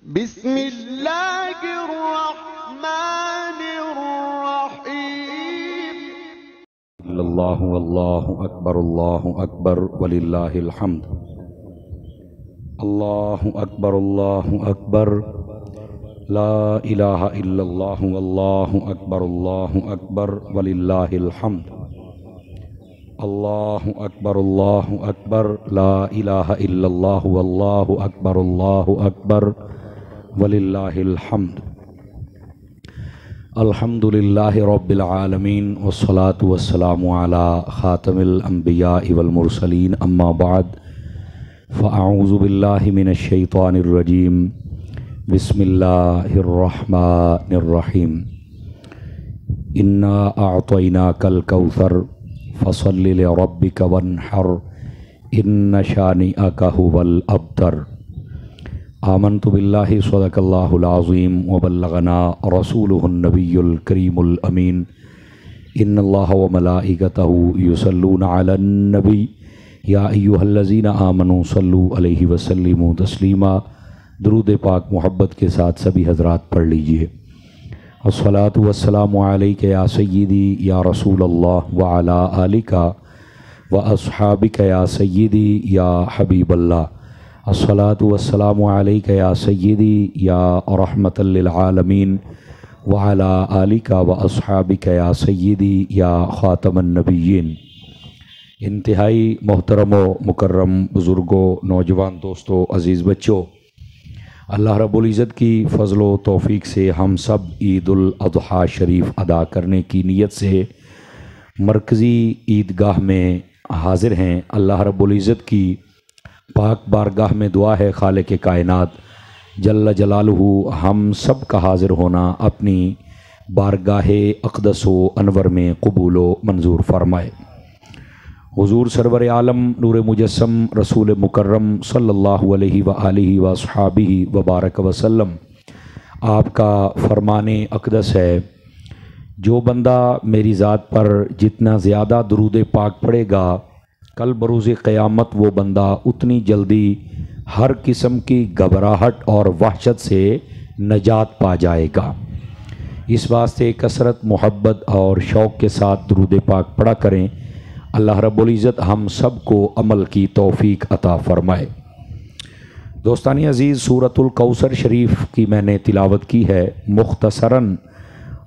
बिस्मिल्लाहिर्रहमानिर्रहीम। अल्लाहु अल्लाहु अकबर वलिल्लाहिल हम्द। अल्लाहु अकबर ला इलाहा इल्लल्लाहु अल्लाहु अकबर वलिल्लाहिल हम्द। अल्लाहु अकबर ला इलाहा इल्लल्लाहु अल्लाहु अकबर वलिल्लाहिल हम्द। अल्हम्दुलिल्लाहि रब्बिल आलमीन वस्सलातु वस्सलामु अला खातमिल अंबियाइ वल मुरसलीन अम्मा बाद फ़अऊज़ु बिल्लाहि मिनश शैतानिर रजीम। बिस्मिल्लाहिर्रहमानिर्रहीम। इन्ना अअतैनाकल कौसर फसल्लि लिरब्बिक वन्हर इन्न शानिअका हुवल अब्तर। आमन्तु बिल्लाहि सदक़ल्लाहुल अज़ीम व बल्लगना रसूलुहुन नबियुल करीमुल अमीन। इन्नल्लाह व मलाइकतहु युसल्लूना अलन नबी या अय्युहल्लज़ीना आमनू सल्लू अलैहि वसल्लिमू तस्लीमा। दुरूद पाक मोहब्बत के साथ सभी हज़रात पढ़ लीजिए। अस्सलातु वस्सलामु अलैका या सय्यिदी या रसूलल्लाह व अला आलिका व अस्हाबिका या सय्यिदी या हबीबल्लाह। अस्सलातु वस्सलामु अलैका या सय्यिदी या रहमतल लिल आलमीन व अला आलिका व अस्हाबिका या सय्यिदी या ख़ातमन नबिय्यीन। इंतहाई मोहतरम व मुकर्रम बुज़ुर्गों, नौजवान दोस्तों, अज़ीज़ बच्चों, अल्लाह रब्बुल इज़्ज़त की फ़ज़ल व तौफ़ीक़ से हम सब ईदुल अज़हा शरीफ अदा करने की नीयत से मरकज़ी ईदगाह में हाज़िर हैं। अल्लाह रब्बुल इज़्ज़त की पाक बारगाह में दुआ है खालिक़ कायनात जल्ल जलालुहु हम सब का हाज़िर होना अपनी बारगाह अक़दस व अनवर में क़बूल व मंजूर फरमाए। हुज़ूर सरवर आलम नूर मुजस्सम रसूल मुकर्रम सल्लल्लाहु अलैहि व आलिहि व अस्हाबिहि व बारक वसल्लम आपका फ़रमाने अक़दस है, जो बंदा मेरी ज़ात पर जितना ज़्यादा दुरूद पाक पढ़ेगा कल बरूज़ क़यामत वो बंदा उतनी जल्दी हर किस्म की घबराहट और वहशत से नजात पा जाएगा। इस वास्ते कसरत, मोहब्बत और शौक़ के साथ दुरूद पाक पढ़ा करें। अल्लाह रब्बुल इज़्ज़त हम सब को अमल की तौफ़ीक अता फ़रमाए। दोस्तानी अज़ीज़, सूरतुल कौसर शरीफ की मैंने तिलावत की है। मुख्तसरन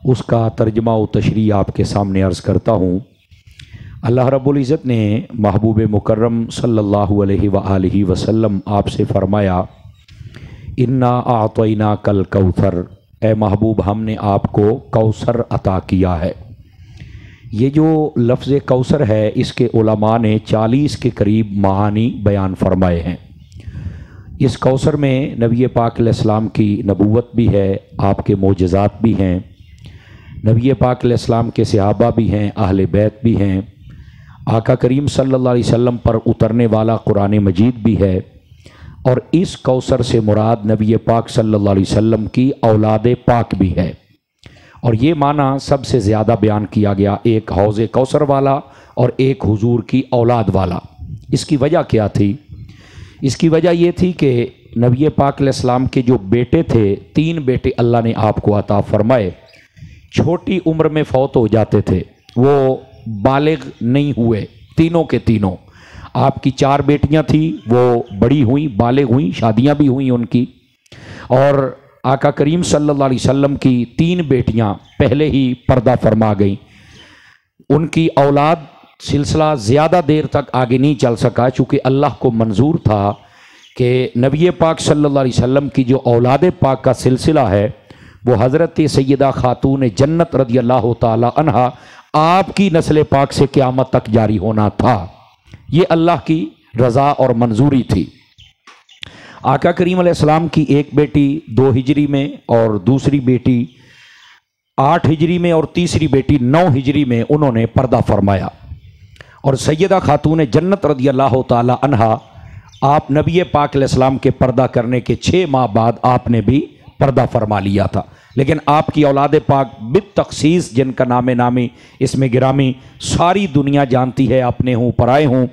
उसका तर्जमा व तशरीह आपके सामने अर्ज़ करता हूँ। अल्लाह रब्बुल इज़्ज़त ने महबूब मुकर्रम सल्लल्लाहु अलैहि व आलिहि वसल्लम आपसे फ़रमाया, इन्ना आतैनाकल कौसर, ए महबूब हमने आपको कौसर अता किया है। ये जो लफ्ज़ कौसर है इसके उलमा ने 40 के करीब मानी बयान फरमाए हैं। इस कौसर में नबी पाक अलैहिस्सलाम की नबूवत भी है, आपके मोजज़ात भी हैं, नबी पाक अलैहिस्सलाम के सहाबा भी हैं, अहले बैत भी हैं, आका करीम सल्लल्लाहु अलैहि वसल्लम पर उतरने वाला कुरान मजीद भी है। और इस कौसर से मुराद नबी पाक सल्लल्लाहु अलैहि वसल्लम की औलाद पाक भी है। और ये माना सबसे ज़्यादा बयान किया गया, एक हौज़े कौसर वाला और एक हुजूर की औलाद वाला। इसकी वजह क्या थी? इसकी वजह ये थी कि नबी पाक अलैहिस्सलाम के जो बेटे थे, 3 बेटे अल्लाह ने आपको अता फरमाए, छोटी उम्र में फौत हो जाते थे, वो बालिग नहीं हुए तीनों के तीनों। आपकी 4 बेटियां थी, वो बड़ी हुई, बालिग हुई, शादियां भी हुई उनकी। और आका करीम सल्लल्लाहु अलैहि वसल्लम की 3 बेटियां पहले ही पर्दा फरमा गईं। उनकी औलाद सिलसिला ज़्यादा देर तक आगे नहीं चल सका, चूँकि अल्लाह को मंजूर था कि नबी पाक सल्लल्लाहु अलैहि वसल्लम की जो औलाद पाक का सिलसिला है वो हज़रत सैयदा खातून जन्नत रज़ियल्लाहु ताला अन्हा आपकी नस्ल पाक से क़यामत तक जारी होना था। ये अल्लाह की रज़ा और मंजूरी थी। आका करीम अलैहिस्सलाम की एक बेटी 2 हिजरी में और दूसरी बेटी 8 हिजरी में और तीसरी बेटी 9 हिजरी में उन्होंने पर्दा फरमाया। और सैयदा खातून जन्नत रज़ियल्लाहु ताला अन्हा आप नबी पाक अलैहिस्सलाम के पर्दा करने के 6 माह बाद आपने भी पर्दा फरमा लिया था। लेकिन आपकी औलाद पाक बित तख़सीस, जिनका नामे नामी इसमें गिरामी सारी दुनिया जानती है, अपने हूँ पराए हूँ,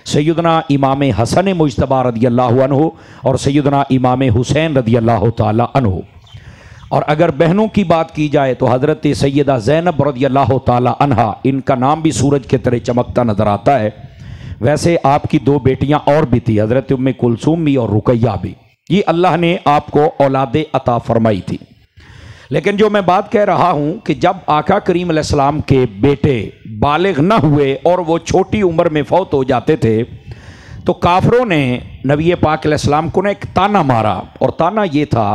सैयदना इमाम हसन मुज्तबा रदियल्लाहु अन्हु और सैयदना इमाम हुसैन रदियल्लाहु ताला अन्हु। और अगर बहनों की बात की जाए तो हज़रत सैयदा ज़ैनब रदियल्लाहु ताला अन्हा, इनका नाम भी सूरज के तरह चमकता नज़र आता है। वैसे आपकी दो बेटियां और भी थी, हज़रत उम्मे कुलसूम भी और रुकैया भी। ये अल्लाह ने आपको औलाद अता फरमाई थी। लेकिन जो मैं बात कह रहा हूं कि जब आका करीम अलैहिस्सलाम के बेटे बालिग न हुए और वो छोटी उम्र में फौत हो जाते थे, तो काफरों ने नबी पाक अलैहिस्सलाम को ना एक ताना मारा। और ताना ये था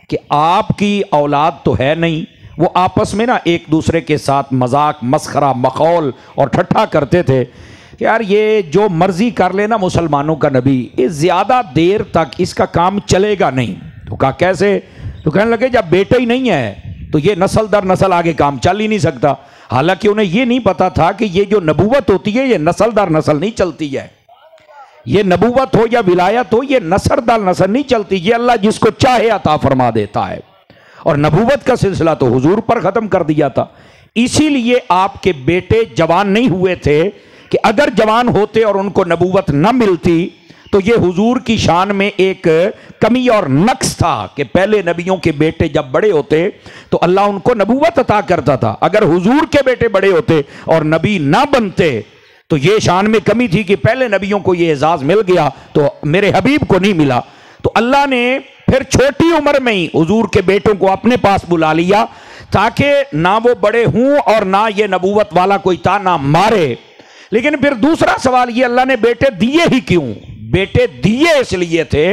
कि आपकी औलाद तो है नहीं। वो आपस में ना एक दूसरे के साथ मजाक, मस्खरा, मखौल और ठट्ठा करते थे कि यार ये जो मर्जी कर लेना मुसलमानों का नबी, ये ज़्यादा देर तक इसका काम चलेगा नहीं। तो कहा कैसे? तो कहने लगे जब बेटा ही नहीं है तो ये नस्ल दर नस्ल आगे काम चल ही नहीं सकता। हालांकि उन्हें ये नहीं पता था कि ये जो नबूवत होती है ये नस्ल दर नस्ल नहीं चलती है। ये नबूवत हो या विलायत हो, ये नस्ल दर नस्ल नहीं चलती। ये अल्लाह जिसको चाहे अता फरमा देता है। और नबूवत का सिलसिला तो हुजूर पर ख़त्म कर दिया था। इसीलिए आपके बेटे जवान नहीं हुए थे कि अगर जवान होते और उनको नबूवत न मिलती तो ये हुजूर की शान में एक कमी और नक्स था कि पहले नबियों के बेटे जब बड़े होते तो अल्लाह उनको नबूवत अता करता था। अगर हुजूर के बेटे बड़े होते और नबी ना बनते तो ये शान में कमी थी कि पहले नबियों को ये एजाज मिल गया तो मेरे हबीब को नहीं मिला। तो अल्लाह ने फिर छोटी उम्र में ही हुजूर के बेटों को अपने पास बुला लिया ताकि ना वो बड़े हों और ना ये नबूवत वाला कोई ताना मारे। लेकिन फिर दूसरा सवाल ये, अल्लाह ने बेटे दिए ही क्यों? बेटे दिए इसलिए थे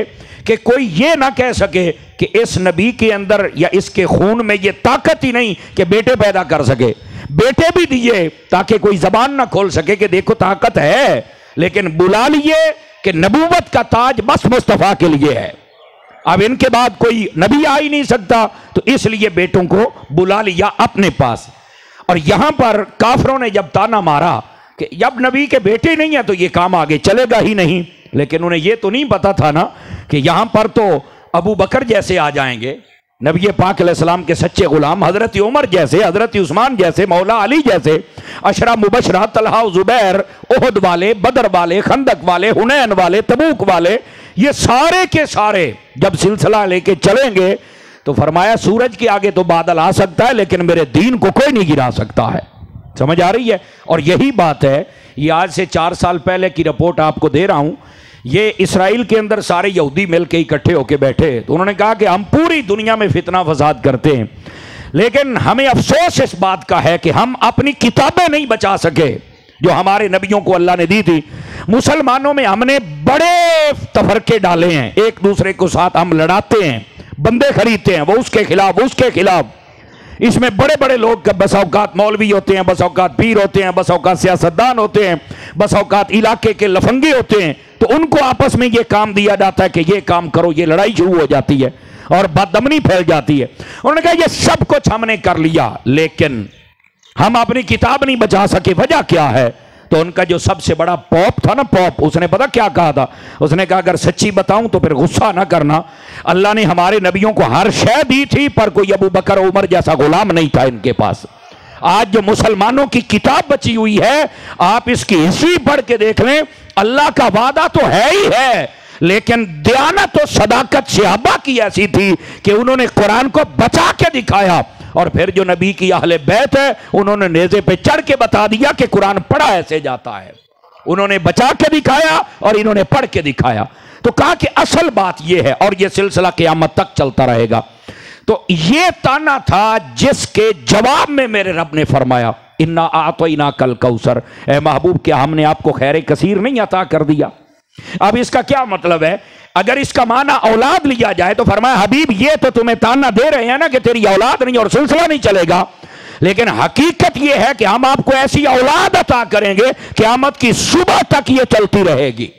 कि कोई ये ना कह सके कि इस नबी के अंदर या इसके खून में ये ताकत ही नहीं कि बेटे पैदा कर सके। बेटे भी दिए ताकि कोई जबान ना खोल सके कि देखो ताकत है, लेकिन बुला लिए कि नबूवत का ताज बस मुस्तफा के लिए है, अब इनके बाद कोई नबी आ ही नहीं सकता। तो इसलिए बेटों को बुला लिया अपने पास। और यहां पर काफरों ने जब ताना मारा कि जब नबी के बेटे नहीं है तो ये काम आगे चलेगा ही नहीं, लेकिन उन्हें ये तो नहीं पता था ना कि यहां पर तो अबू बकर जैसे आ जाएंगे, नबी पाक अलैहिस्सलाम के सच्चे गुलाम, हजरत उमर जैसे, हजरत उस्मान जैसे, मौला अली जैसे, अशरा मुबशरा, तलहा, जुबैर, ओहद वाले, बदर वाले, खंदक वाले, हुनैन वाले, तबूक वाले, ये सारे के सारे जब सिलसिला लेके चलेंगे तो फरमाया सूरज के आगे तो बादल आ सकता है लेकिन मेरे दीन को कोई नहीं गिरा सकता है। समझ आ रही है? और यही बात है, ये आज से 4 साल पहले की रिपोर्ट आपको दे रहा हूं। ये इसराइल के अंदर सारे यहूदी मिलकर इकट्ठे होकर बैठे तो उन्होंने कहा कि हम पूरी दुनिया में फितना फसाद करते हैं, लेकिन हमें अफसोस इस बात का है कि हम अपनी किताबें नहीं बचा सके जो हमारे नबियों को अल्लाह ने दी थी। मुसलमानों में हमने बड़े तफरके डाले हैं, एक दूसरे को साथ हम लड़ाते हैं, बंदे खरीदते हैं, वो उसके खिलाफ, उसके खिलाफ। इसमें बड़े बड़े लोग बस औकात मौलवी होते हैं, बस औकात पीर होते हैं, बस औकात सियासतदान होते हैं, बस औकात इलाके के लफंगे होते हैं। तो उनको आपस में ये काम दिया जाता है कि ये काम करो, ये लड़ाई शुरू हो जाती है और बदअमनी फैल जाती है। उन्होंने कहा ये सब कुछ हमने कर लिया लेकिन हम अपनी किताब नहीं बचा सके। वजह क्या है? तो उनका जो सबसे बड़ा पॉप था ना, पॉप, उसने पता क्या कहा था? उसने कहा अगर सच्ची बताऊं तो फिर गुस्सा ना करना, अल्लाह ने हमारे नबियों को हर शय दी थी पर कोई अबू बकर उमर जैसा गुलाम नहीं था इनके पास। आज जो मुसलमानों की किताब बची हुई है, आप इसकी हिस्ट्री पढ़ के देख लें, अल्लाह का वादा तो है ही है, लेकिन दयानत और सदाकत सहाबा की ऐसी थी कि उन्होंने कुरान को बचा के दिखाया। और फिर जो नबी की अहले बैत है उन्होंने नेज़े पे चढ़ के बता दिया कि कुरान पढ़ा ऐसे जाता है। उन्होंने बचा के दिखाया और इन्होंने पढ़ के दिखाया। तो कहा कि असल बात यह है और यह सिलसिला क़यामत तक चलता रहेगा। तो ये ताना था जिसके जवाब में मेरे रब ने फरमाया इन्ना आतैना कल कौसर, ए महबूब क्या हमने आपको खैर कसीर नहीं अता कर दिया? अब इसका क्या मतलब है? अगर इसका माना औलाद लिया जाए तो फरमाया हबीब ये तो तुम्हें ताना दे रहे हैं ना कि तेरी औलाद नहीं और सिलसिला नहीं चलेगा, लेकिन हकीकत यह है कि हम आपको ऐसी औलाद अता करेंगे क़यामत की सुबह तक ये चलती रहेगी।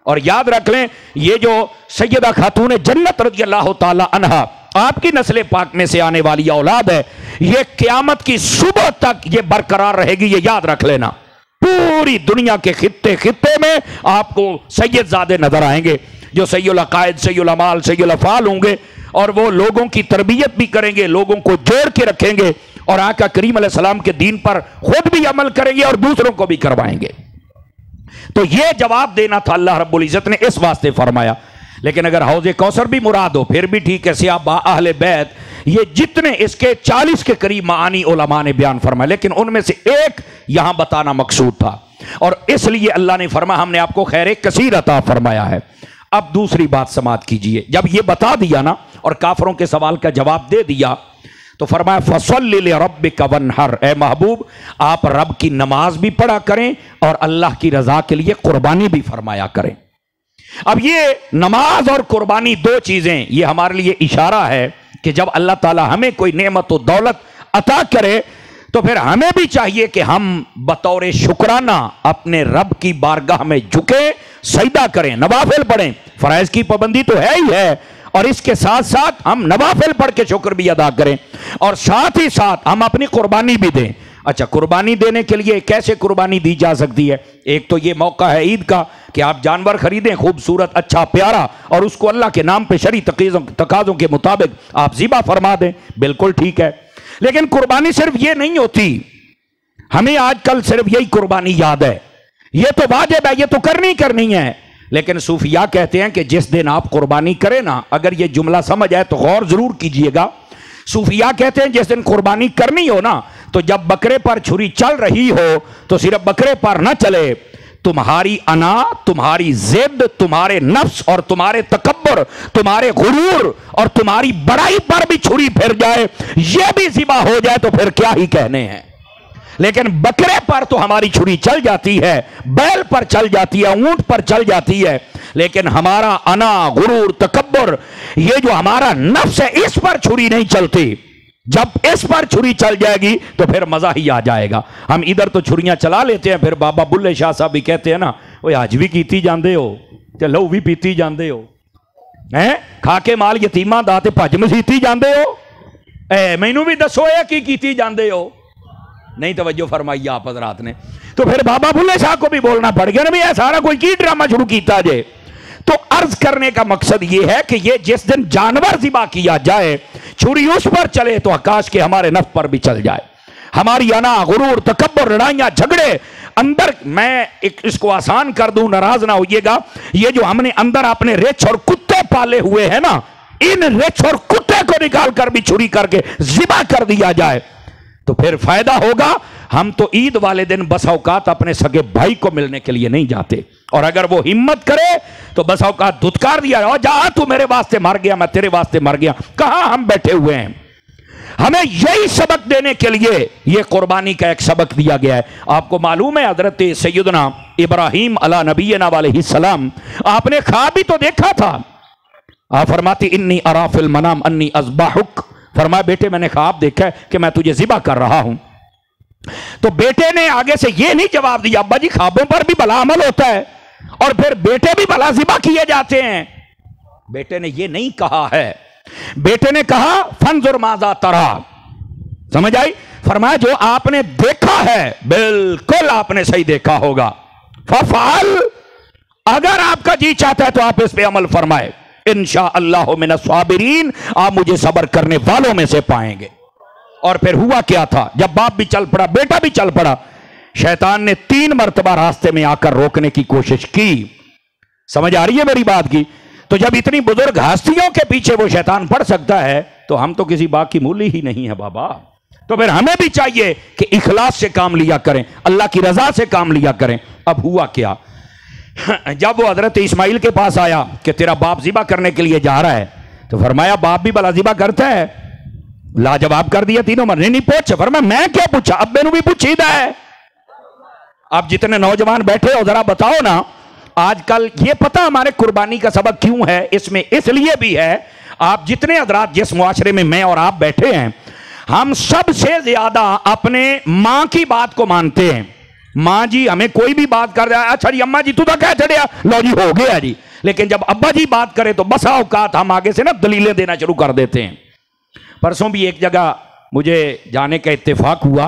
और याद रख लें ये जो सैयदा खातून जन्नत रज़ियल्लाहु ताला अन्हा आपकी नस्ल पाक में से आने वाली औलाद है, ये क़यामत की सुबह तक ये बरकरार रहेगी, ये याद रख लेना। पूरी दुनिया के खित्ते खित्ते में आपको सैयदजादे नजर आएंगे जो सैयुल अकायद, सैयुल अमाल, सैयुल अफ़ाल होंगे और वो लोगों की तरबियत भी करेंगे, लोगों को जोड़ के रखेंगे और आका करीम अलैहिस्सलाम के दीन पर खुद भी अमल करेंगे और दूसरों को भी करवाएंगे। तो ये जवाब देना था अल्लाह रब्बुल इज्जत ने इस वास्ते फरमाया। लेकिन अगर हौज़े कौसर भी मुराद हो फिर भी ठीक है। सियाबा अहले बैत ये जितने इसके 40 के करीब मानी उलमा ने बयान फरमाया, लेकिन उनमें से एक यहां बताना मकसूद था और इसलिए अल्लाह ने फरमाया हमने आपको खैर कसीर अता फरमाया है। अब दूसरी बात समात कीजिए, जब ये बता दिया ना और काफरों के सवाल का जवाब दे दिया तो फरमाया फसल्लि लिरब्बिका वन्हर, ए महबूब आप रब की नमाज भी पढ़ा करें और अल्लाह की रजा के लिए कुर्बानी भी फरमाया करें। अब ये नमाज और कुर्बानी दो चीजें, ये हमारे लिए इशारा है कि जब अल्लाह ताला हमें कोई नेमत व दौलत अता करे तो फिर हमें भी चाहिए कि हम बतौर शुक्राना अपने रब की बारगाह में झुके, सजदा करें, नवाफिल पढ़ें। फराइज की पाबंदी तो है ही है और इसके साथ साथ हम नवाफिल पढ़ के शुक्र भी अदा करें और साथ ही साथ हम अपनी कुर्बानी भी दें। अच्छा, कुर्बानी देने के लिए कैसे कुर्बानी दी जा सकती है? एक तो ये मौका है ईद का कि आप जानवर खरीदें खूबसूरत, अच्छा, प्यारा, और उसको अल्लाह के नाम पे शरई तकाज़ों के मुताबिक आप ज़िबा फरमा दें, बिल्कुल ठीक है। लेकिन कुर्बानी सिर्फ ये नहीं होती, हमें आजकल सिर्फ यही कुर्बानी याद है, ये तो वाजिब है, ये तो करनी है। लेकिन सूफिया कहते हैं कि जिस दिन आप कुर्बानी करें ना, अगर ये जुमला समझ आए तो गौर जरूर कीजिएगा। सूफिया कहते हैं जिस दिन कुर्बानी करनी हो ना, तो जब बकरे पर छुरी चल रही हो तो सिर्फ बकरे पर ना चले, तुम्हारी अना, तुम्हारी जिद, तुम्हारे नफ्स और तुम्हारे तकब्बुर, तुम्हारे गुरूर और तुम्हारी बड़ाई पर भी छुरी फिर जाए, यह भी ज़िबा हो जाए तो फिर क्या ही कहने हैं। लेकिन बकरे पर तो हमारी छुरी चल जाती है, बैल पर चल जाती है, ऊंट पर चल जाती है, लेकिन हमारा अना, गुरूर, तकब्बुर, ये जो हमारा नफ्स है, इस पर छुरी नहीं चलती। जब इस पर छुरी चल जाएगी तो फिर मजा ही आ जाएगा। हम इधर तो छुरियां चला लेते हैं, फिर बाबा बुल्ले शाह साहब भी कहते हैं ना, वो आज भी कीती जाते हो ते लहू भी पीती जाते हो, हैं खा के माल यतीमा दा ते भज मसीती जाते हो, मैनू भी दसो ये की कीती जाते हो। नहीं तवज्जो फरमाई आप हजरात ने, तो फिर बाबा बुल्ले शाह को भी बोलना पड़ गया ना भी सारा कोई की ड्रामा शुरू किया जाए। तो अर्ज करने का मकसद यह है कि ये जिस दिन जानवर ज़िबा किया जाए, छुरी उस पर चले तो आकाश के हमारे नफ्स पर भी चल जाए। हमारी अना, गुरूर, तकब्बुर, लड़ाइयां, झगड़े अंदर, मैं इसको आसान कर दूं, नाराज ना होइएगा, ये जो हमने अंदर अपने रिछ और कुत्ते पाले हुए हैं ना, इन रिछ और कुत्ते को निकाल कर भी छुरी करके ज़िबा कर दिया जाए तो फिर फायदा होगा। हम तो ईद वाले दिन बस औकात अपने सगे भाई को मिलने के लिए नहीं जाते, और अगर वो हिम्मत करे तो बस औकात धुतकार दिया, और जा तू मेरे वास्ते मर गया, मैं तेरे वास्ते मर गया। कहां हम बैठे हुए हैं? हमें यही सबक देने के लिए यह कुर्बानी का एक सबक दिया गया है। आपको मालूम है हजरत सैयदना इब्राहीम अला नबीना अलैहिस्सलाम, आपने ख्वाब भी तो देखा था। आप फरमाती इन्नी अरा फिल मनाम अन्नी अज़बाहुक, फरमाया बेटे मैंने ख्वाब देखा है कि मैं तुझे ज़िबा कर रहा हूं। तो बेटे ने आगे से यह नहीं जवाब दिया, अब्बा जी ख्वाबों पर भी भला अमल होता है और फिर बेटे भी भला ज़िबा किए जाते हैं। बेटे ने यह नहीं कहा है, बेटे ने कहा फंजुर माज़ा तरा, समझ आई? फरमाया जो आपने देखा है बिल्कुल आपने सही देखा होगा, फफाल, अगर आपका जी चाहता है तो आप इस पे अमल फरमाए, इंशाअल्लाह मिनस साबिरीन, आप मुझे सब्र करने वालों में से पाएंगे। और फिर हुआ क्या था, जब बाप भी चल पड़ा, बेटा भी चल पड़ा, शैतान ने 3 मरतबा रास्ते में आकर रोकने की कोशिश की। समझ आ रही है मेरी बात की? तो जब इतनी बुजुर्ग हस्तियों के पीछे वो शैतान पड़ सकता है तो हम तो किसी बात की मूली ही नहीं है बाबा। तो फिर हमें भी चाहिए कि इखलास से काम लिया करें, अल्लाह की रजा से काम लिया करें। अब हुआ क्या, जब वो हजरत इस्माइल के पास आया कि तेरा बाप ज़िबा करने के लिए जा रहा है, तो फरमाया बाप भी भला ज़िबा करता है? लाजवाब कर दिया तीनों मरने नहीं पूछे। फरमाया मैं क्या पूछा, अब मैंने भी पूछीदा है। अब जितने नौजवान बैठे हो जरा बताओ ना, आजकल ये पता हमारे कुर्बानी का सबक क्यों है? इसमें इसलिए भी है, आप जितने हजरात जिस मुआशरे में मैं और आप बैठे हैं, हम सबसे ज्यादा अपने मां की बात को मानते हैं। मां जी हमें कोई भी बात कर रहा है, अच्छा जी अम्मा जी तू तो कह चढ़िया, लो जी हो गया जी। लेकिन जब अब्बा जी बात करे तो बसा औकात हम आगे से ना दलीलें देना शुरू कर देते हैं। परसों भी एक जगह मुझे जाने का इत्तेफाक हुआ,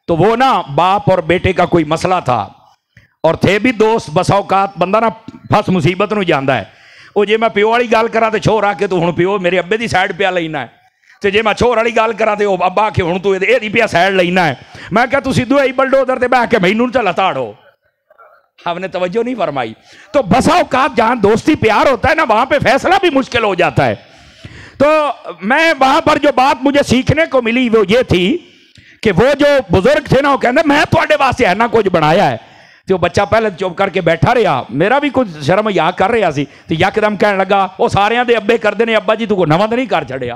तो वो ना बाप और बेटे का कोई मसला था और थे भी दोस्त। बसा औकात बंदा ना फस मुसीबत नूं जांदा है। वो जे मैं प्यो वाली गल करा तो छोर आके तू हुण प्यो मेरे अब्बे की साइड पे लेना है, तो जे मैं छोर वाली गल करा तो अब्बा आके हुण तू एदी पिया साइड लेना है। मैं क्या तू सिद्धू आई बलडोजर ते बह के मैनू चला ताड़ो, आपने तवज्जो नहीं फरमाई। तो बसा औकात जहां दोस्ती प्यार होता है ना, वहां पे फैसला भी मुश्किल हो जाता है। तो मैं वहां पर जो बात मुझे सीखने को मिली वो ये थी कि वो जो बुजुर्ग थे ना, वो कहते मैं थोड़े वास्ते है ना कुछ बनाया है। तो बच्चा पहले चुप करके बैठा रहा, मेरा भी कुछ शर्म या कर रहा सी, तो यकदम कहने लगा वो सारियां दे अब्बे करते ने, अब्बा जी तू को नवा तो नहीं कर छड़िया।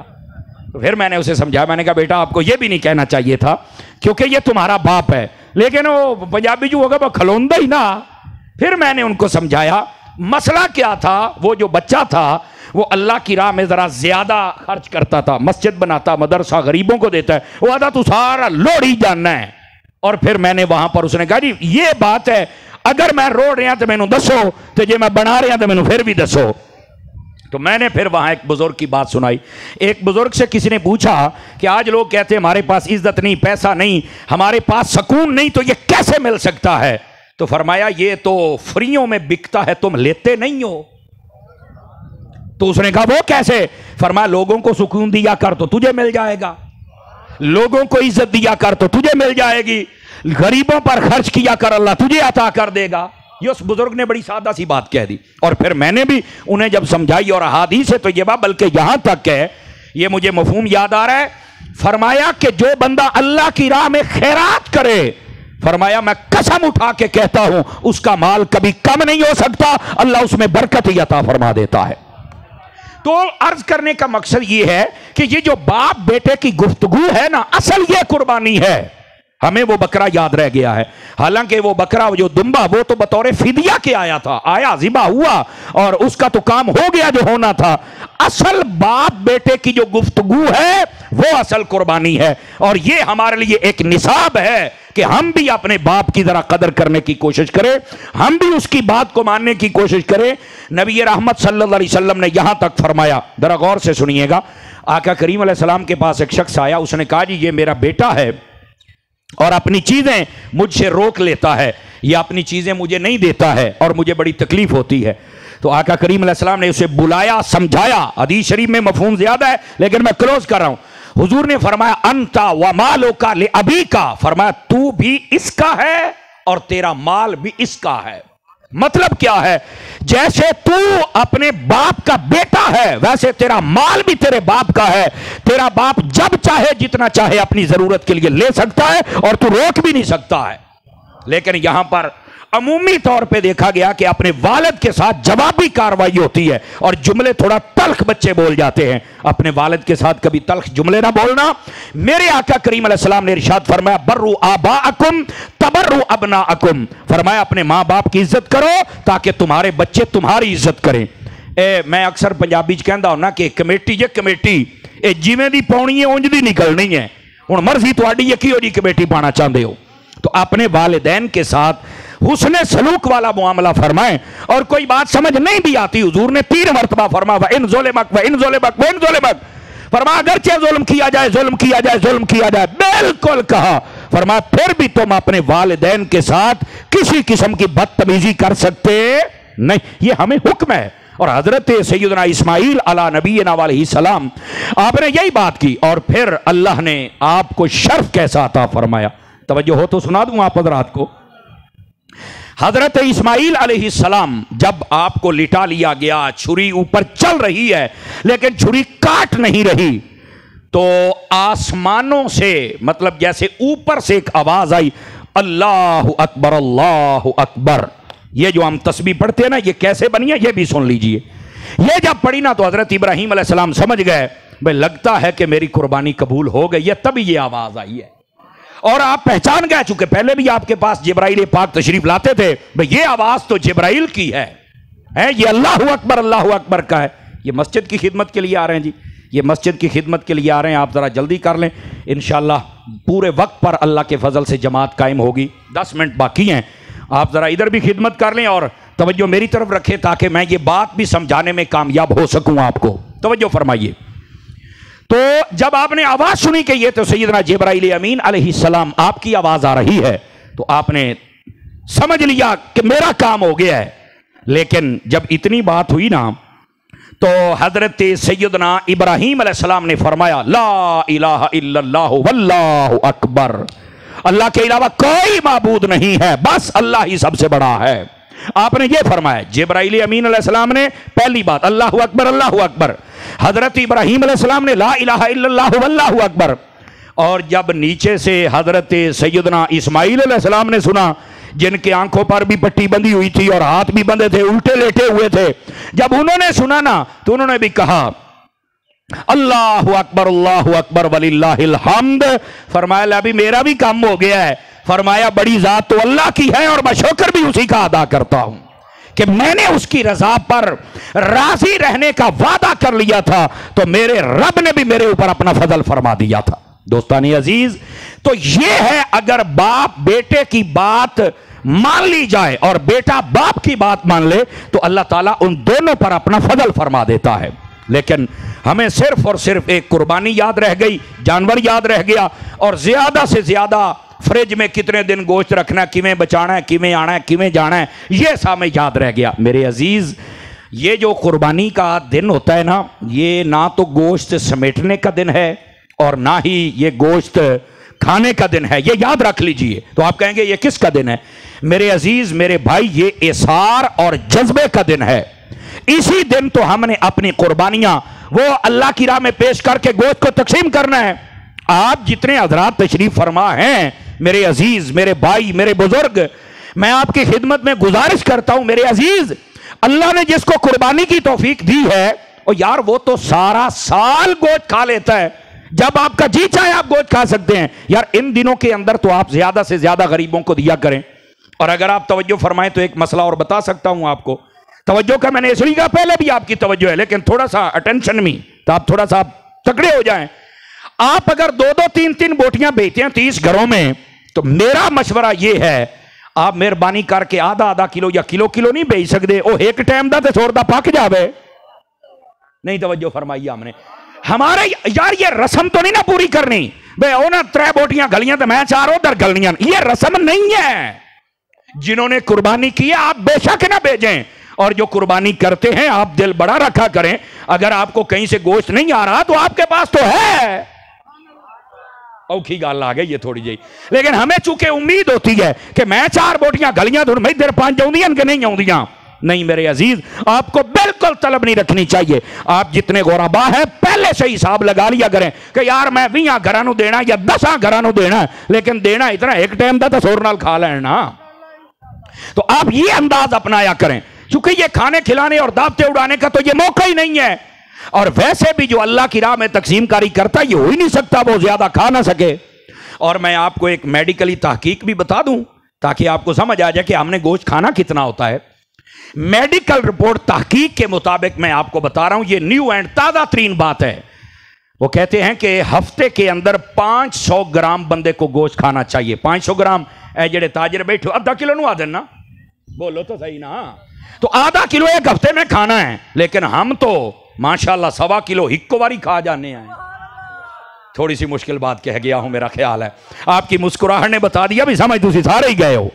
तो फिर मैंने उसे समझाया, मैंने कहा बेटा आपको ये भी नहीं कहना चाहिए था क्योंकि ये तुम्हारा बाप है। लेकिन वो पंजाबी जो होगा वो खलोंदा ही ना। फिर मैंने उनको समझाया मसला क्या था। वो जो बच्चा था वो अल्लाह की राह में जरा ज्यादा खर्च करता था, मस्जिद बनाता, मदरसा गरीबों को देता है। वो आधा तू सारा लोड़ी जानना है। और फिर मैंने वहां पर उसने कहा जी ये बात है, अगर मैं रोड़ रहा तो मैनू दसो, तो जे मैं बना रहा तो मैनू फिर भी दसो। तो मैंने फिर वहां एक बुजुर्ग की बात सुनाई। एक बुजुर्ग से किसी ने पूछा कि आज लोग कहते हैं हमारे पास इज्जत नहीं, पैसा नहीं, हमारे पास सुकून नहीं, तो ये कैसे मिल सकता है? तो फरमाया ये तो फ्रीयों में बिकता है, तुम लेते नहीं हो। तो उसने कहा वो कैसे? फरमाया लोगों को सुकून दिया कर तो तुझे मिल जाएगा, लोगों को इज्जत दिया कर तो तुझे मिल जाएगी, गरीबों पर खर्च किया कर अल्लाह तुझे अता कर देगा। ये उस बुजुर्ग ने बड़ी सादा सी बात कह दी। और फिर मैंने भी उन्हें जब समझाई, और अहादीस से तो ये बात बल्कि यहां तक है, ये मुझे मफहूम याद आ रहा है, फरमाया कि जो बंदा अल्लाह की राह में खैरात करे, फरमाया मैं कसम उठा के कहता हूं उसका माल कभी कम नहीं हो सकता, अल्लाह उसमें बरकत ही अता फरमा देता है। तो अर्ज करने का मकसद यह है कि ये जो बाप बेटे की गुफ्तगू है ना, असल ये कुर्बानी है। हमें वो बकरा याद रह गया है, हालांकि वो बकरा जो दुम्बा वो तो बतौर फिदिया के आया था, आया ज़िबा हुआ और उसका तो काम हो गया जो होना था। असल बाप बेटे की जो गुफ्तगू है वो असल कुर्बानी है। और ये हमारे लिए एक निसाब है कि हम भी अपने बाप की जरा कदर करने की कोशिश करें, हम भी उसकी बात को मानने की कोशिश करें। नबी रहमत सल्लल्लाहु अलैहि वसल्लम ने यहां तक फरमाया, जरा गौर से सुनिएगा। आका करीम अलैहिस्सलाम के पास एक शख्स आया, उसने कहा जी ये मेरा बेटा है और अपनी चीजें मुझसे रोक लेता है, या अपनी चीजें मुझे नहीं देता है और मुझे बड़ी तकलीफ होती है। तो आका करीम अलैहिस्सलाम ने उसे बुलाया, समझाया। हदीस शरीफ में मफहूम ज्यादा है लेकिन मैं क्लोज कर रहा हूं। हुजूर ने फरमाया अंता व मालुका ले अबी का, फरमाया तू भी इसका है और तेरा माल भी इसका है। मतलब क्या है? जैसे तू अपने बाप का बेटा है वैसे तेरा माल भी तेरे बाप का है। तेरा बाप जब चाहे जितना चाहे अपनी जरूरत के लिए ले सकता है और तू रोक भी नहीं सकता है। लेकिन यहां पर अमूमी तौर पे देखा गया कि अपने वालिद के साथ जवाबी कार्रवाई होती है और जुमले थोड़ा तल्ख बच्चे बोल जाते हैं। अपने वालिद के साथ कभी तल्ख जुमले ना बोलना। मेरे आका करीम अलैहिस्सलाम ने इरशाद फरमाया बर्रु आबाअकुम तबर्रु अबनाअकुम, फरमाया अपने माँ बाप की इज्जत करो ताकि तुम्हारे बच्चे तुम्हारी इज्जत करें। मैं अक्सर पंजाबी च कहता हूं ना कि कमेटी जे कमेटी ए जिवें दी पाउणी है उंज दी निकलनी है। हुण मर्जी तुहाडी है किहो जी कमेटी पाना चाहते हो। तो अपने वालिदैन के साथ हुस्ने सलूक वाला मुआमला फरमाएं। और कोई बात समझ नहीं भी आती, हुजूर ने 3 मरतबा फरमा व इन ज़ुलिमक व इन ज़ुलिमक व इन ज़ुलिमक, फरमा अगरचे जुल्म किया जाए, जुल्म किया जाए, जुल्म किया जाए, बिल्कुल कहा। फरमा फिर भी तुम अपने वालिदैन के साथ किसी किस्म की बदतमीजी कर सकते नहीं, ये हमें हुक्म है। और हजरत सैयदना इस्माइल अला नबीना अलैहि सलाम आपने यही बात की और फिर अल्लाह ने आपको शर्फ कैसा अता फरमाया। तवज्जो हो तो सुना दूं आप हजरात को। हजरत इस्माइल अलैहिस्सलाम जब आपको लिटा लिया गया, छुरी ऊपर चल रही है लेकिन छुरी काट नहीं रही, तो आसमानों से मतलब जैसे ऊपर से एक आवाज आई, अल्लाहु अकबर अल्लाहु अकबर। ये जो हम तस्बीह पढ़ते हैं ना, ये कैसे बनी है ये भी सुन लीजिए। ये जब पढ़ी ना तो हजरत इब्राहिम अलैहिस्सलाम समझ गए भाई लगता है कि मेरी कुर्बानी कबूल हो गई है, तभी ये आवाज आई है। और आप पहचान गए, चूंकि पहले भी आपके पास जिब्राइल पाक तशरीफ लाते थे, भाई ये आवाज तो जिब्राइल की है, ये अल्लाहु अकबर का है। ये मस्जिद की खिदमत के लिए आ रहे हैं जी, ये मस्जिद की खिदमत के लिए आ रहे हैं। आप जरा जल्दी कर लें, इंशाअल्लाह पूरे वक्त पर अल्लाह के फजल से जमात कायम होगी। 10 मिनट बाकी हैं, आप जरा इधर भी खिदमत कर लें और तवज्जो मेरी तरफ रखें ताकि मैं ये बात भी समझाने में कामयाब हो सकूं आपको। तवज्जो फरमाइए। तो जब आपने आवाज सुनी कि ये तो सैयदना जिब्राइल अमीन अलैहिस्सलाम आपकी आवाज आ रही है, तो आपने समझ लिया कि मेरा काम हो गया है। लेकिन जब इतनी बात हुई ना, तो हजरत सैयदना इब्राहिम अलैहिस्सलाम ने फरमाया ला इलाहा इल्लल्लाहु वल्लाहु अकबर, अल्लाह के अलावा कोई माबूद नहीं है, बस अल्लाह ही सबसे बड़ा है। आपने ये फरमाया। जिब्राइल अमीन अलैहिस्सलाम ने पहली बात अल्लाहु अकबर अल्लाहु अकबर, हजरत इब्राहीम अलैहिस्सलाम ने ला इलाहा इल्लल्लाह वल्लाहु अकबर, और जब नीचे से हजरत सैयदना इस्माइल अलैहिस्सलाम ने सुना, जिनके आंखों पर भी पट्टी बंधी हुई थी और हाथ भी बंधे थे, उल्टे लेटे हुए थे, जब उन्होंने सुना ना तो उन्होंने भी कहा अल्लाहु अकबर वलिल्लाहिल हम्द। फरमाया अभी मेरा भी काम हो गया है। फरमाया बड़ी जात तो अल्लाह की है और मैं शुक्र भी उसी का अदा करता हूं कि मैंने उसकी रजा पर राजी रहने का वादा कर लिया था, तो मेरे रब ने भी मेरे ऊपर अपना फजल फरमा दिया था। दोस्तानी अजीज, तो ये है अगर बाप बेटे की बात मान ली जाए और बेटा बाप की बात मान ले तो अल्लाह ताला उन दोनों पर अपना फजल फरमा देता है। लेकिन हमें सिर्फ और सिर्फ एक कुर्बानी याद रह गई, जानवर याद रह गया, और ज्यादा से ज्यादा फ्रिज में कितने दिन गोश्त रखना, किमें बचाना है, किमें आना है, किमें जाना है, ये सामने याद रह गया। मेरे अजीज, ये जो कुर्बानी का दिन होता है ना, ये ना तो गोश्त समेटने का दिन है और ना ही ये गोश्त खाने का दिन है, ये याद रख लीजिए। तो आप कहेंगे ये किसका दिन है? मेरे अजीज, मेरे भाई, ये इसार और जज्बे का दिन है। इसी दिन तो हमने अपनी कुर्बानियां वो अल्लाह की राह में पेश करके गोश्त को तकसीम करना है। आप जितने हजरात तशरीफ फरमा हैं मेरे अजीज, मेरे भाई, मेरे बुजुर्ग, मैं आपकी खिदमत में गुजारिश करता हूं मेरे अजीज, अल्लाह ने जिसको कुर्बानी की तौफीक दी है और यार वो तो सारा साल गोश्त खा लेता है। जब आपका जी चाहे आप गोश्त खा सकते हैं। यार इन दिनों के अंदर तो आप ज्यादा से ज्यादा गरीबों को दिया करें। और अगर आप तवज्जो फरमाएं तो एक मसला और बता सकता हूं आपको। तवज्जो का मैंने इसलिए कहा, पहले भी आपकी तवज्जो है, लेकिन थोड़ा सा अटेंशन में, तो आप थोड़ा सा तकड़े हो जाएं। आप अगर 2-2, 3-3 बोटियां बेचते हैं 30 घरों में, तो मेरा मशवरा यह है आप मेहरबानी करके आधा किलो या किलो नहीं बेच सकते, वो एक टाइम का तो छोड़दा पक जावे। नहीं तवज्जो फरमाई हमने। हमारे यार ये रस्म तो नहीं ना पूरी करनी भाई, वो ना 3 बोटियां गलियां तो मैं 4 उधर गलियां, ये रस्म नहीं है। जिन्होंने कुर्बानी की है आप बेशक ना भेजें, और जो कुर्बानी करते हैं आप दिल बड़ा रखा करें। अगर आपको कहीं से गोश्त नहीं आ रहा तो आपके पास तो है। औखी गाल आ गई ये थोड़ी जी, लेकिन हमें चूंकि उम्मीद होती है कि मैं 4 बोटियां गलियां तो मैं देर 5 आउंदियां कि नहीं आउंदियां। नहीं मेरे अजीज, आपको बिल्कुल तलब नहीं रखनी चाहिए। आप जितने गोराबा हैं पहले से हिसाब लगा लिया करें कि यार मैं 20 घरों देना या 10 घरों देना, लेकिन देना इतना एक टाइम का तो सोर नाल खा लेना। तो आप ये अंदाज अपनाया करें, क्योंकि ये खाने खिलाने और दावतें उड़ाने का तो ये मौका ही नहीं है। और वैसे भी जो अल्लाह की राह में तकसीम कारी करता ये हो ही नहीं सकता, वो ज्यादा खा ना सके। और मैं आपको एक मेडिकली तहकीक भी बता दूं ताकि आपको समझ आ जाए कि हमने गोश्त खाना कितना होता है। मेडिकल रिपोर्ट तहकीक के मुताबिक मैं आपको बता रहा हूं, ये न्यू एंड ताजा तरीन बात है। वो कहते हैं कि हफ्ते के अंदर 500 ग्राम बंदे को गोश्त खाना चाहिए। 500 ग्राम जेड़े ताजर बैठो आधा किलो नु आ देना, बोलो तो सही ना। तो आधा किलो एक हफ्ते में खाना है, लेकिन हम तो माशाल्लाह 1.25 किलो हिक्को बारी खा जाने हैं। थोड़ी सी मुश्किल बात कह गया हूं, मेरा ख्याल है आपकी मुस्कुराहट ने बता दिया भी, समझ तुम सारे ही गए हो।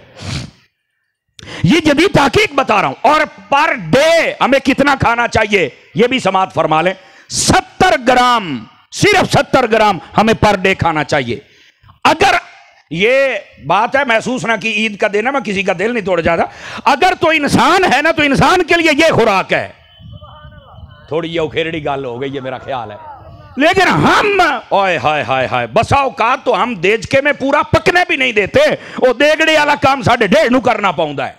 ये जदीद तहकीक बता रहा हूं। और पर डे हमें कितना खाना चाहिए ये भी समात फरमा लें। 70 ग्राम, सिर्फ 70 ग्राम हमें पर डे खाना चाहिए। अगर ये बात है महसूस ना कि ईद का दिन है, मैं किसी का दिल नहीं तोड़ जाता। अगर तो इंसान है ना, तो इंसान के लिए ये खुराक है। थोड़ी ये उखेरड़ी गाल हो गई है मेरा ख्याल है। लेकिन हम ओए हाय हाय हाय बसा औकात तो हम देजके में पूरा पकने भी नहीं देते। वो देगड़े वाला काम 1.5 नू करना पाउंदा है,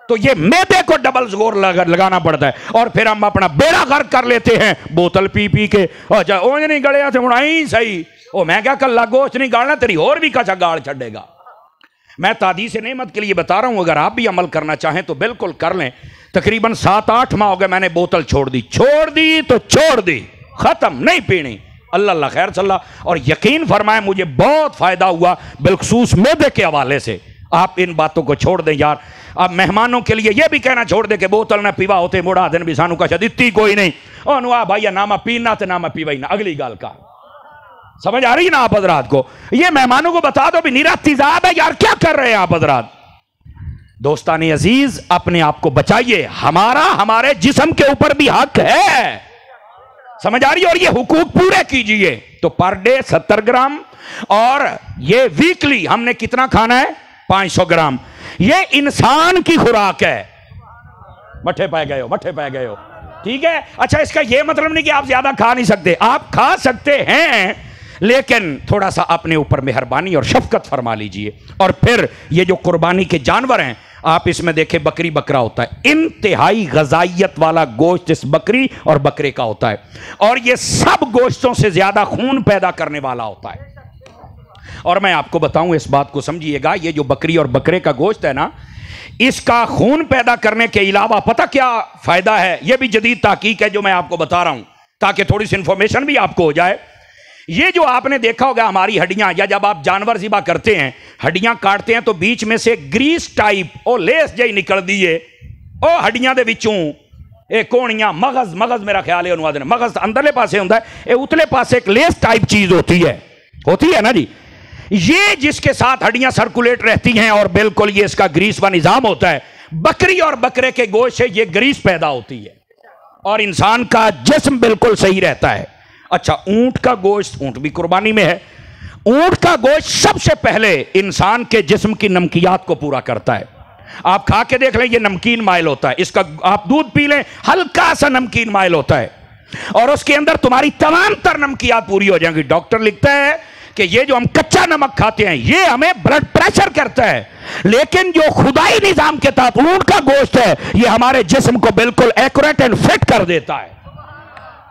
तो ये मैदे को डबल जोर लगाना पड़ता है। और फिर हम अपना बेड़ा गर्क कर लेते हैं बोतल पी पी के। ओ नहीं गड़िया थे ही सही, ओ मैं क्या कल गोश्त नहीं गालना, तेरी और भी कचा गाल छड़ेगा। मैं तादी से नेमत के लिए बता रहा हूं, अगर आप भी अमल करना चाहें तो बिल्कुल कर लें। तकरीबन 7-8 माह हो गए मैंने बोतल छोड़ दी तो छोड़ दी, खत्म, नहीं पीनी। अल्लाह खैर चल्ला। और यकीन फरमाए मुझे बहुत फायदा हुआ, बिलखसूस मैदे के हवाले से। आप इन बातों को छोड़ दें यार। अब मेहमानों के लिए यह भी कहना छोड़ दे कि बोतल ना पीवा होते मुड़ा दिन भी सानू का दित्ती कोई नहीं, ओ नुआ भाई ना मैं पीना तो ना मैं पीवा ही ना। अगली गाल का समझ आ रही ना आप हजरात को? ये मेहमानों को बता दो भी निरा तेजाब है यार, क्या कर रहे हैं आप हजरात। दोस्तानी अजीज, अपने आप को बचाइए। हमारे जिस्म के ऊपर भी हक है। समझ आ रही है? और ये हुकूक पूरे कीजिए। तो पर डे 70 ग्राम, और ये वीकली हमने कितना खाना है? 500 ग्राम। ये इंसान की खुराक है। मठे पाए गए हो, मठे पाए गए हो, ठीक है। अच्छा, इसका ये मतलब नहीं कि आप ज्यादा खा नहीं सकते, आप खा सकते हैं, लेकिन थोड़ा सा अपने ऊपर मेहरबानी और शफकत फरमा लीजिए। और फिर ये जो कुर्बानी के जानवर हैं, आप इसमें देखें बकरी बकरा होता है, इंतहाई गजाइयत वाला गोश्त इस बकरी और बकरे का होता है, और ये सब गोश्तों से ज्यादा खून पैदा करने वाला होता है। और मैं आपको बताऊं, इस बात को समझिएगा, ये जो बकरी और बकरे का गोश्त है ना, इसका खून पैदा करने के अलावा पता क्या फायदा है? यह भी जदीद तहकीक है जो मैं आपको बता रहा हूं, ताकि थोड़ी सी इंफॉर्मेशन भी आपको हो जाए। ये जो आपने देखा होगा हमारी हड्डियां, या जब आप जानवर ज़िबा करते हैं, हड्डियां काटते हैं तो बीच में से ग्रीस टाइप ओ लेस जही निकल दी है, ओ हड्डियां दे विचों एक कोणियां मगज, मगज मेरा ख्याल है अनुवाद मगज अंदरले पासे होता है, ये उतले पासे एक लेस टाइप चीज होती है ना जी। ये जिसके साथ हड्डियां सर्कुलेट रहती हैं और बिल्कुल ये इसका ग्रीस व निजाम होता है। बकरी और बकरे के गोश्त से ये ग्रीस पैदा होती है और इंसान का जिस्म बिल्कुल सही रहता है। अच्छा, ऊंट का गोश्त, ऊंट भी कुर्बानी में है। ऊंट का गोश्त सबसे पहले इंसान के जिस्म की नमकियात को पूरा करता है। आप खा के देख लें, ये नमकीन माइल होता है, इसका आप दूध पी लें, हल्का सा नमकीन माइल होता है, और उसके अंदर तुम्हारी तमाम तर नमकियात पूरी हो जाएंगी। डॉक्टर लिखता है कि ये जो हम कच्चा नमक खाते हैं ये हमें ब्लड प्रेशर करता है, लेकिन जो खुदाई निजाम के तहत ऊंट का गोश्त है ये हमारे जिस्म को बिल्कुल एक्यूरेट एंड फिट कर देता है।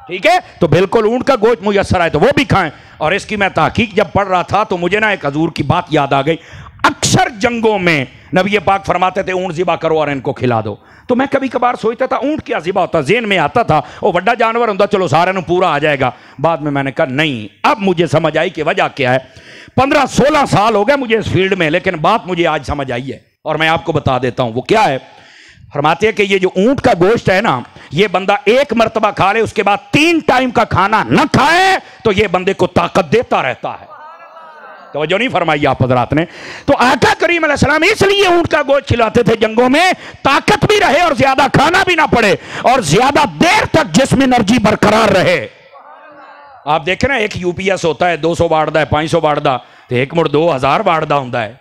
ठीक है, तो बिल्कुल ऊंट का गोश्त मुयस्सर है तो वो भी खाएं। और इसकी मैं तहकीक जब पढ़ रहा था तो मुझे ना एक हजूर की बात याद आ गई। अक्सर जंगों में नबी पाक फरमाते थे ऊंट ज़िबा करो और इनको खिला दो। तो मैं कभी कभार सोचता था ऊंट क्या ज़िबा होता, ज़हन में आता था वो बड़ा जानवर होता, चलो सारे ਨੂੰ पूरा आ जाएगा। बाद में मैंने कहा नहीं, अब मुझे समझ आई कि वजह क्या है। 15-16 साल हो गए मुझे इस फील्ड में, लेकिन बात मुझे आज समझ आई है और मैं आपको बता देता हूं वो क्या है। फरमाते हैं कि ये जो ऊंट का गोश्त है ना, ये बंदा एक मर्तबा खा ले, उसके बाद 3 टाइम का खाना न खाए तो ये बंदे को ताकत देता रहता है। तो जो नहीं फरमाई आप हजरात ने, तो आका करीम अलैहिस्सलाम इसलिए ऊंट का गोश्त खिलाते थे जंगों में, ताकत भी रहे और ज्यादा खाना भी ना पड़े और ज्यादा देर तक जिस्म एनर्जी बरकरार रहे। आप देखें ना, एक यूपीएस होता है 200 वाट दा, 500 वाट दा, तो एक मुड़ 2000 वाट दा होता है।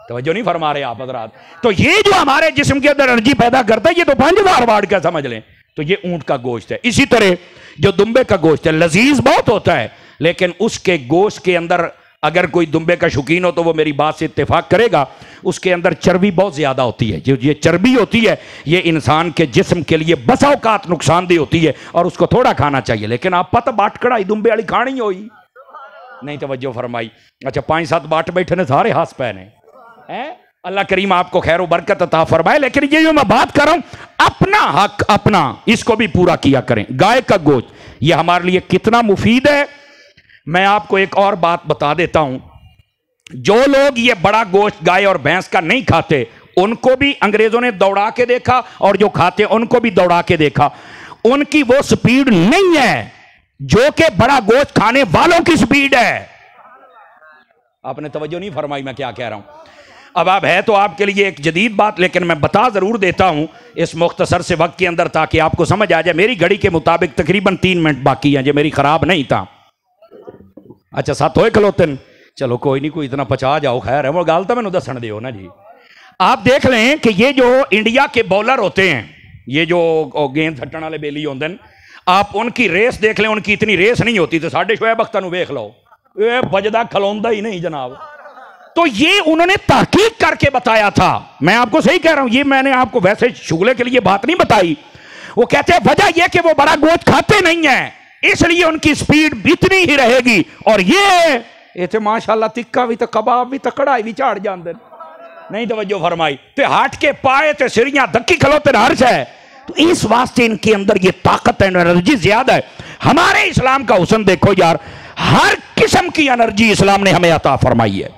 तो जो नहीं फरमा रहे आप हजरात, तो ये जो हमारे जिस्म के अंदर एनर्जी पैदा करता है ये तो 5000 वाट का समझ लें। तो ये ऊंट का गोश्त है। इसी तरह जो दुम्बे का गोश्त है, लजीज बहुत होता है, लेकिन उसके गोश्त के अंदर अगर कोई दुम्बे का शौकीन हो तो वो मेरी बात से इत्तेफाक करेगा, उसके अंदर चर्बी बहुत ज्यादा होती है। जो ये चर्बी होती है ये इंसान के जिस्म के लिए बसा औकात नुकसानदेह होती है और उसको थोड़ा खाना चाहिए। लेकिन आप पता बाट कढ़ाई दुम्बे वाली खानी होई नहीं, तवज्जो फरमाई। अच्छा, 5-7 बाट बैठे ने सारे हाथ पैने हैं, अल्लाह करीम आपको खैर बरकत अता फरमाए। लेकिन ये जो मैं बात कर रहा हूं, अपना हक अपना, इसको भी पूरा किया करें। गाय का गोश्त ये हमारे लिए कितना मुफीद है, मैं आपको एक और बात बता देता हूं। जो लोग ये बड़ा गोश्त गाय और भैंस का नहीं खाते उनको भी अंग्रेजों ने दौड़ा के देखा और जो खाते उनको भी दौड़ा के देखा। उनकी वो स्पीड नहीं है जो कि बड़ा गोश्त खाने वालों की स्पीड है। आपने तवज्जो नहीं फरमाई मैं क्या कह रहा हूं। अब आप है तो आपके लिए एक जदीद बात, लेकिन मैं बता जरूर देता हूं इस मुख्तसर से वक्त के अंदर ताकि आपको समझ आ जाए। मेरी घड़ी के मुताबिक तकरीबन 3 मिनट बाकी हैं, जो मेरी खराब नहीं था। अच्छा, 7 होए खलोतन, चलो कोई नहीं, कोई इतना 50 जाओ, खैर है। वो गाल तो मैंने दसन दियो ना जी। आप देख लें कि ये जो इंडिया के बॉलर होते हैं, ये जो गेंद सट्टन वाले बेली होते हैं, आप उनकी रेस देख लें, उनकी इतनी रेस नहीं होती। तो साढ़े शोएब अख्तर नूं वेख लो, ये बजदा खलोंदा ही नहीं जनाब। तो ये उन्होंने तहकीक करके बताया था। मैं आपको सही कह रहा हूं, ये मैंने आपको वैसे शुगले के लिए बात नहीं बताई। वो कहते हैं वजह यह कि वो बड़ा गोश्त खाते नहीं है, इसलिए उनकी स्पीड इतनी ही रहेगी। और ये माशाल्लाह तिक्का भी तो कबाब भी तो कढ़ाई भी झाड़ जाते नहीं, तवज्जो फरमाई, तो हट के पाए तो सिरियां धक्की खलोते हर्ष है। तो इस वास्ते इनके अंदर ये ताकत एंड एनर्जी ज्यादा है। हमारे इस्लाम का हुस्न देखो यार, हर किस्म की एनर्जी इस्लाम ने हमें अता फरमाई है।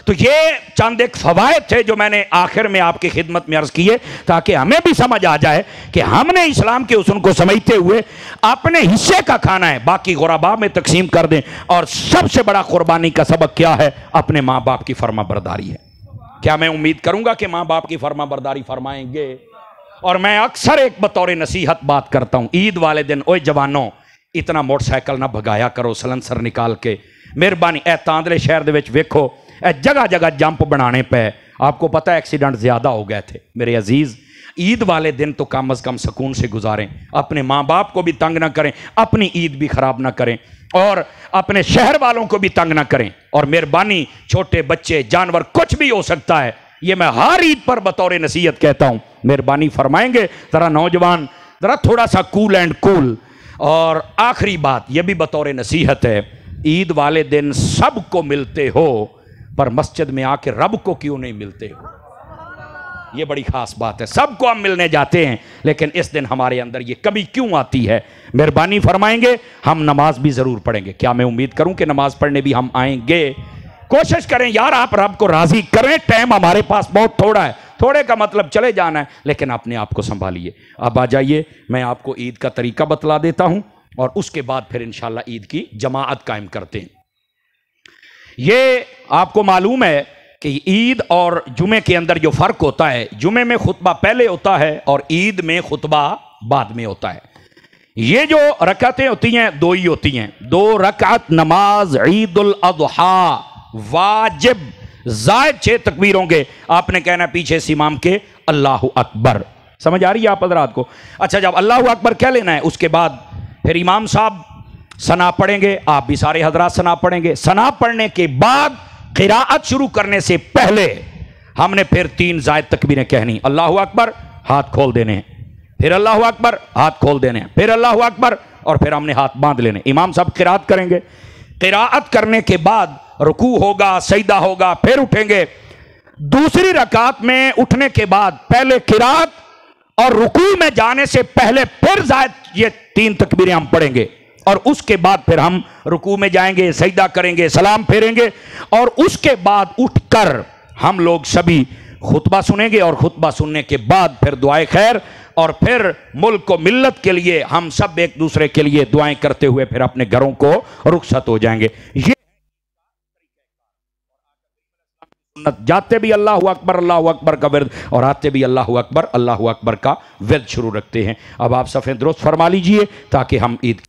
तो ये चंद एक फवायद थे जो मैंने आखिर में आपकी खिदमत में अर्ज किए, ताकि हमें भी समझ आ जाए कि हमने इस्लाम के हुस्न को समझते हुए अपने हिस्से का खाना है, बाकी गुराबा में तकसीम कर दें। और सबसे बड़ा कुर्बानी का सबक क्या है? अपने माँ बाप की फर्मा बरदारी है। क्या मैं उम्मीद करूंगा कि माँ बाप की फर्मा बरदारी फरमाएंगे? और मैं अक्सर एक बतौर नसीहत बात करता हूं, ईद वाले दिन, ओए जवानों, इतना मोटरसाइकिल ना भगाया करो सलंसर निकाल के, मेहरबानी। ए तांदले शहर दे विच वेखो, ए जगह जगह जंप बनाने पे, आपको पता है एक्सीडेंट ज़्यादा हो गए थे। मेरे अजीज़, ईद वाले दिन तो कम अज़ कम सुकून से गुजारें, अपने माँ बाप को भी तंग ना करें, अपनी ईद भी ख़राब ना करें और अपने शहर वालों को भी तंग ना करें। और मेहरबानी, छोटे बच्चे, जानवर, कुछ भी हो सकता है, ये मैं हर ईद पर बतौर नसीहत कहता हूँ, मेहरबानी फरमाएंगे ज़रा नौजवान, ज़रा थोड़ा सा कूल एंड कूल। और आखिरी बात यह भी बतौर नसीहत है, ईद वाले दिन सबको मिलते हो पर मस्जिद में आके रब को क्यों नहीं मिलते हो? ये बड़ी खास बात है। सबको हम मिलने जाते हैं लेकिन इस दिन हमारे अंदर ये कमी क्यों आती है? मेहरबानी फरमाएंगे, हम नमाज भी ज़रूर पढ़ेंगे। क्या मैं उम्मीद करूं कि नमाज पढ़ने भी हम आएंगे? कोशिश करें यार, आप रब को राज़ी करें। टाइम हमारे पास बहुत थोड़ा है, थोड़े का मतलब चले जाना है, लेकिन अपने आप को संभालिए। अब आ जाइए, मैं आपको ईद का तरीका बतला देता हूँ और उसके बाद फिर इंशाल्लाह ईद की जमाअत कायम करते हैं। ये आपको मालूम है कि ईद और जुमे के अंदर जो फ़र्क होता है, जुमे में खुतबा पहले होता है और ईद में खुतबा बाद में होता है। ये जो रकातें होती हैं दो ही होती हैं, 2 रकात नमाज ईदुल अज़हा वाजिब, ज़ायद 6 तकबीर होंगे। आपने कहना पीछे से इमाम के अल्लाहु अकबर। समझ आ रही है आप हज़रात को? अच्छा, जब अल्लाहु अकबर कह लेना है उसके बाद फिर इमाम साहब सना पढ़ेंगे, आप भी सारे हजरात सना पढ़ेंगे। सना पढ़ने के बाद क़िराअत शुरू करने से पहले हमने फिर 3 ज़ायद तकबीरें कहनी। अल्लाहु अकबर, हाथ खोल देने हैं, फिर अल्लाहु अकबर, हाथ खोल देने हैं, फिर अल्लाहु अकबर, और फिर हमने हाथ बांध लेने। इमाम साहब क़िराअत करेंगे, क़िराअत करने के बाद रुकू होगा, सजदा होगा, फिर उठेंगे। दूसरी रकात में उठने के बाद पहले क़िराअत और रुकू में जाने से पहले फिर ज़ायद ये 3 तकबीरें हम पढ़ेंगे और उसके बाद फिर हम रुकू में जाएंगे, सजदा करेंगे, सलाम फेरेंगे और उसके बाद उठकर हम लोग सभी खुतबा सुनेंगे और खुतबा सुनने के बाद फिर दुआए खैर और फिर मुल्क को मिल्लत के लिए हम सब एक दूसरे के लिए दुआएं करते हुए फिर अपने घरों को रुखसत हो जाएंगे। ये जाते भी अल्लाहु अकबर का विर्द और आते भी अल्लाहु अकबर का विर्द शुरू रखते हैं। अब आप सफ़े दुरुस्त फरमा लीजिए ताकि हम ईद